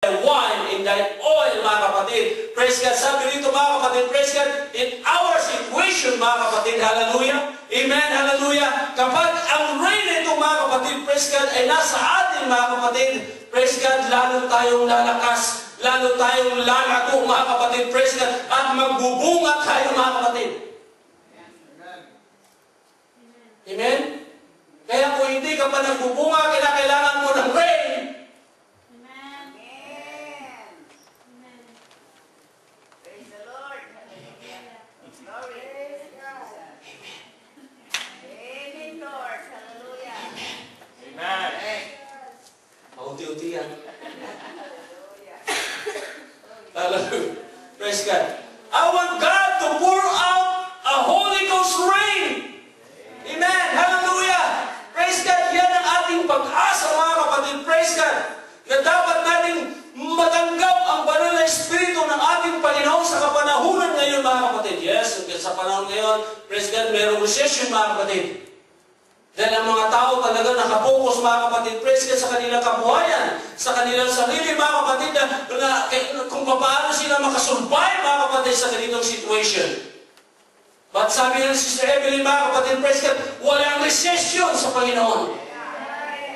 wine in thy oil, mga kapatid. Praise God. Sabi dito, mga kapatid, praise God, in our situation, mga kapatid, hallelujah. Amen, hallelujah. Kapag ang rain nito, mga kapatid, praise God, ay nasa atin, mga kapatid, praise God, lalo tayong lalakas, lalo tayong lalago, mga kapatid, praise God, at magbubunga tayo, mga kapatid. Amen? Kaya kung hindi ka pa nagbubunga, kailangan mo ng rain. Unti-unti yan. Hallelujah. Praise God. I want God to pour out a Holy Ghost rain. Amen. Hallelujah. Praise God. Yan ang ating pag-asa, mga kapatid. Praise God. Na dapat natin matanggap ang banal na Espiritu ng ating Panginoon sa kapanahunan ngayon, mga kapatid. Yes, sa panahon ngayon, praise God, mayroong recession, mga kapatid. Dahil ang mga tao talaga nakapokus, mga kapatid, praise God, sa kanilang kabuhayan, sa kanilang sarili, mga kapatid, na kung paano sila makasurvive, mga kapatid, sa ganitong situation. But sabi ng Sister Evelyn, mga kapatid, praise God, walang recession sa Panginoon.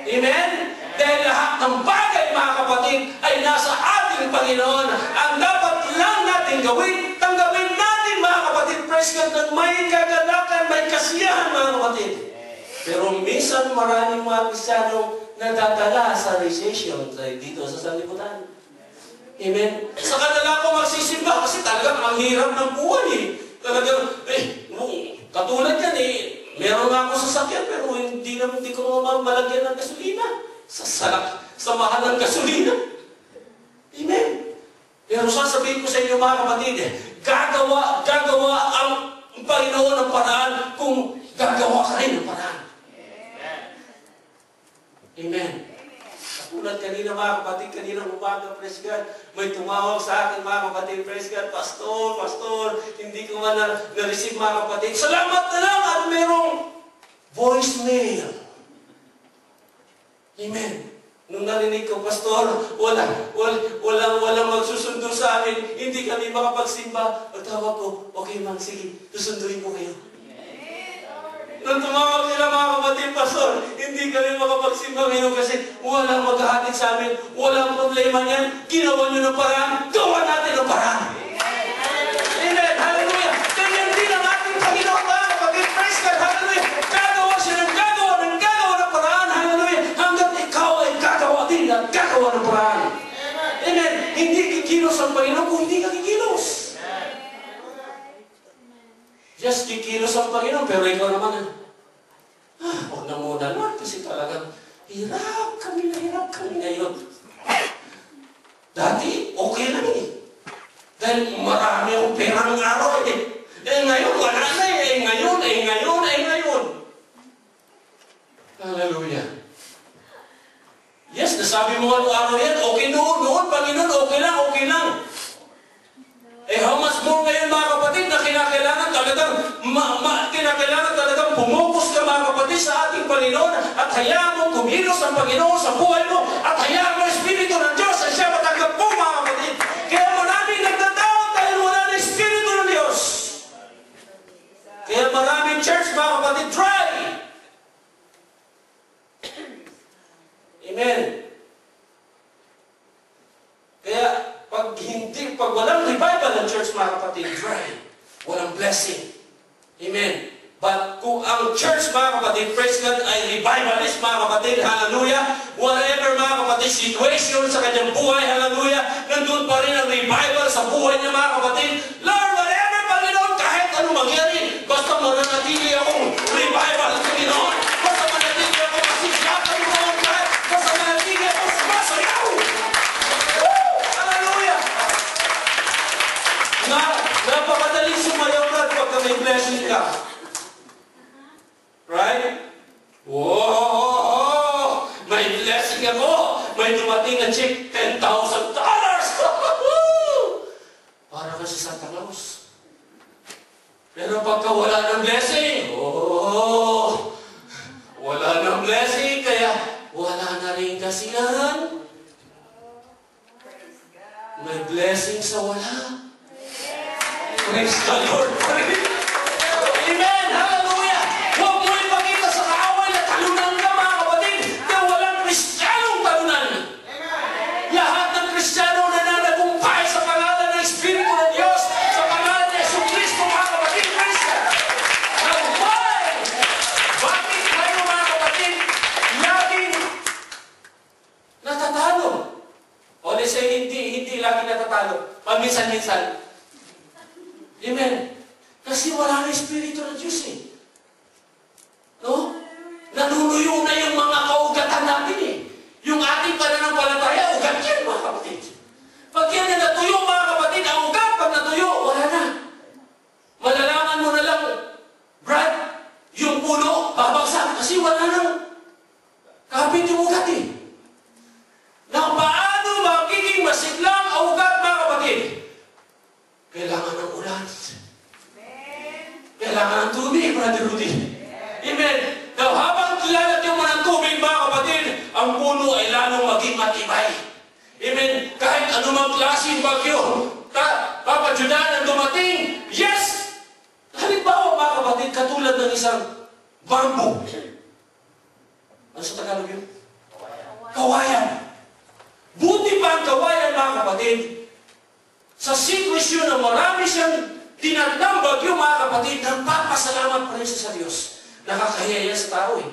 Amen? Dahil lahat ng bagay, mga kapatid, ay nasa ating Panginoon. Ang dapat lang natin gawin, tanggapin natin, mga kapatid, praise God, na may kagalakan, may kasiyahan, mga kapatid. Pero minsan maraming mga Kristiyanong nadadala sa recession dito sa sanlibutan. Amen? Sa kanila ako magsisimba kasi talagang ang hirap ng buhay eh. Talagang, katulad yan eh, meron nga ako sasakyan pero hindi ko malagyan ng gasolina. Sa mahal ng gasolina. Amen? Pero sasabihin ko sa inyo, mga kapatid, gagawa ang Panginoon ng paraan kung gagawa ka rin ng paraan. Amen. Katulad kanina, mga kapatid, kaninang umaga, praise God, may tumawag sa akin, mga kapatid, praise God, Pastor, hindi ko man na-receive, mga kapatid. Salamat na lang at merong voicemail. Amen. Nung narinig ko, Pastor, walang magsusundo sa amin, hindi kami makapagsimba. Ang tawag ko, okay man, sige, susunduin ko kayo. Nung tumawag nila, mga kapatid, Pastor, hindi kami makapagsimba ngayon kasi walang maghahatid sa amin, walang problema niyan, ginawa niyo ng paraan, gawa natin ng paraan. Amen, hallelujah. Ganyan din ang ating Panginoon, mga kapatid, praise God, hallelujah. Gagawa siya ng gagawa ng paraan, hallelujah, hanggang ikaw ay gagawa din at gagawa ng paraan. Amen, hindi kikilos ang Panginoon kung hindi ka kikilos. Just kikilos ang Panginoon, pero ikaw naman, huwag na muna lang, kasi talagang hirap kami ngayon. Dati, okay lang eh. Dahil marami akong pera ng araw eh. Ngayon, wala na eh. Ngayon. Hallelujah. Yes, nasabi mo araw yan, okay noon, Panginoon, okay lang. How much more ngayon, mga kapatid, na kinakailangan talagang pumukus ka, mga kapatid, sa ating Panginoon at hayaan mo kumilos ang Panginoon sa buhay mo at hayaan mo Espiritu ng Diyos at siya matanggap po, mga kapatid. Kaya maraming nagdadawat dahil wala na Espiritu ng Diyos. Kaya maraming church, mga kapatid, dry. Amen. Kaya pag walang revival ng church, mga kapatid, dry. Walang blessing. Amen. But kung ang church, mga kapatid, praise God, ay revivalist, mga kapatid, hallelujah, whatever, mga kapatid, situation sa kanyang buhay, hallelujah, nandun pa rin ang revival sa buhay niya, mga kapatid. Lord, whatever, Panginoon, kahit ano mangyari, basta mananatili akong revival ng Panginoon, basta mananatili ako masisyap ng Panginoon, basta mananatili ako sumasayaw. Hallelujah! Napakadaling sumayaw ka pagka may blessing ka. Right? Whoa! May blessing ako! May dumating na check, $10,000! Para ka si Santa Claus. Pero pagka wala ng blessing, wala ng blessing, kaya wala na rin kasiyahan. May blessing sa wala. Praise the Lord. Amen. Hallelujah. Huwag mo ipakita sa kaaway na talunan ka, mga kapatid, na walang Kristiyanong talunan. Lahat ng Kristiyano na nanagumpay sa pangalan ng Espiritu ng Diyos, sa pangalan ng Jesucristo, mga kapatid, Kristiyan. Nagumpay! Bakit kayo, mga kapatid, laging natatalo? O di say, hindi lagi natatalo. Paminsan-minsan. Amen. Kasi wala na Espiritu ng Diyos eh. No? Nanunuyo na yung mga kaugatan natin eh. Yung ating pananampalataya, ugat yan, mga kapatid. Pag yan na natuyo, mga kapatid, ang ugat, pag natuyo, wala na. Malalaman mo na lang, Brad, yung puno, babagsak. Kasi wala nang kapit yung ugat eh. Na paano magiging masiglang ang ugat, mga kapatid? Kailangan ng ulan. Kailangan ng tubig, Brother Rudy. Amen. Now, habang lalagyan mo ng tubig, mga kapatid, ang puno ay lalong maging matibay. Amen. Kahit anumang klaseng bagyo, papadyudan ang dumating, yes! Halimbawa, mga kapatid, katulad ng isang bamboo. Ano sa Tagalog yun? Kawayan. Buti pa ang kawayan, mga kapatid, sa sitwasyon na marami siyang tinatnang bagyo, mga kapatid, nagpapasalamat pa rin siya sa Diyos. Nakakahiya yan sa tao eh.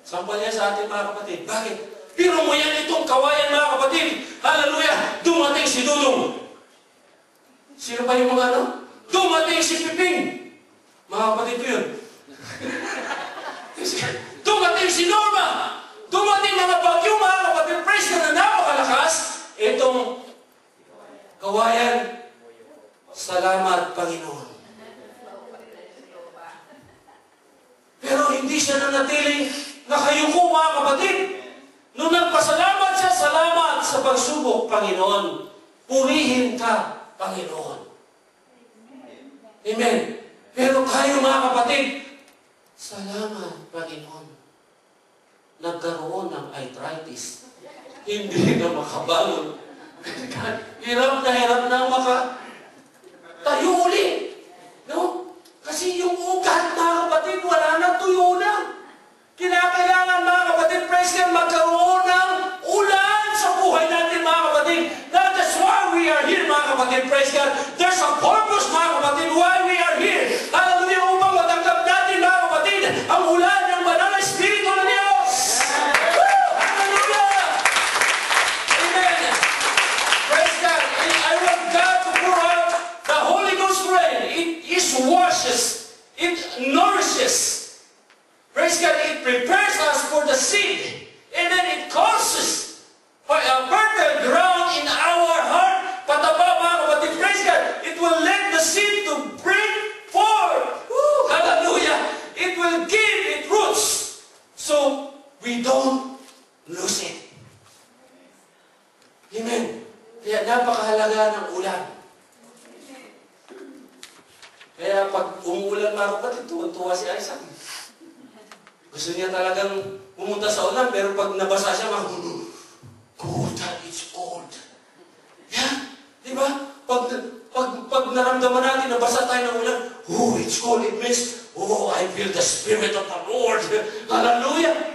Sampal niya sa atin, mga kapatid. Bakit? Pero mo yan itong kawayan, mga kapatid. Hallelujah! Dumating si Dudong. Sino pa yung mga ano? Dumating si Piping. Mga kapatid ko yun. Dumating si Norma. Dumating mga bagyo, mga kapatid. Praise ka na napakalakas. Itong kawayan, salamat, Panginoon. Pero hindi siya nanatiling nakayuko, mga kapatid. Nung nagpasalamat siya, salamat sa pagsubok, Panginoon. Purihin ka, Panginoon. Amen. Pero tayo, mga kapatid, salamat, Panginoon. Nagkaroon ng arthritis. Hindi na makabangon. Hirap na tayo uli. No? Kasi yung ugat, mga kapatid, wala na, tuyo na. Kinakailangan, mga kapatid, praise God, magkaroon ng ulan sa buhay natin, mga kapatid. That's why we are here, mga kapatid, praise God. There's a purpose, mga kapatid, why we are here. Hallelujah, upang matanggap natin, mga kapatid, ang ulan ng banal na Espiritu ng Diyos. Hallelujah! Amen! Praise God. I want God to pour out the Holy Ghost rain. It washes. It nourishes. Praise God. It prepares us for the seed. And then it causes fertile ground in our heart. Pataba, mga kapatid. Praise God. It will let the seed to bring forth. Woo, hallelujah. It will give it roots. So we don't lose it. Amen. Kaya napakahalaga ng ulan. Kaya pag umuulan, mga kapatid, tuwa si Isaac. Gusto niya talagang pumunta sa ulan, pero pag nabasa siya, cold, it's cold. Yeah? Diba? Pag naramdaman natin, nabasa tayo ng ulan, oh, it's cold, it means, oh, I feel the Spirit of the Lord. Hallelujah!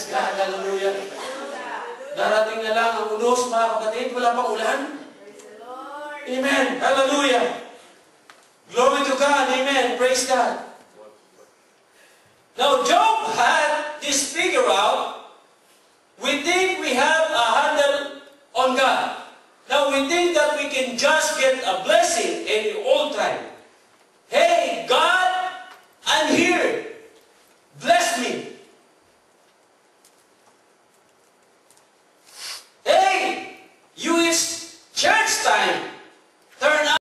Hallelujah. Darating na lang ang unos, mga kapatid. Wala pang ulan. Amen. Hallelujah. Glory to God. Amen. Praise God. Now, Job had this figure out. We think we have a handle on God. Now, we think that we can just get a blessing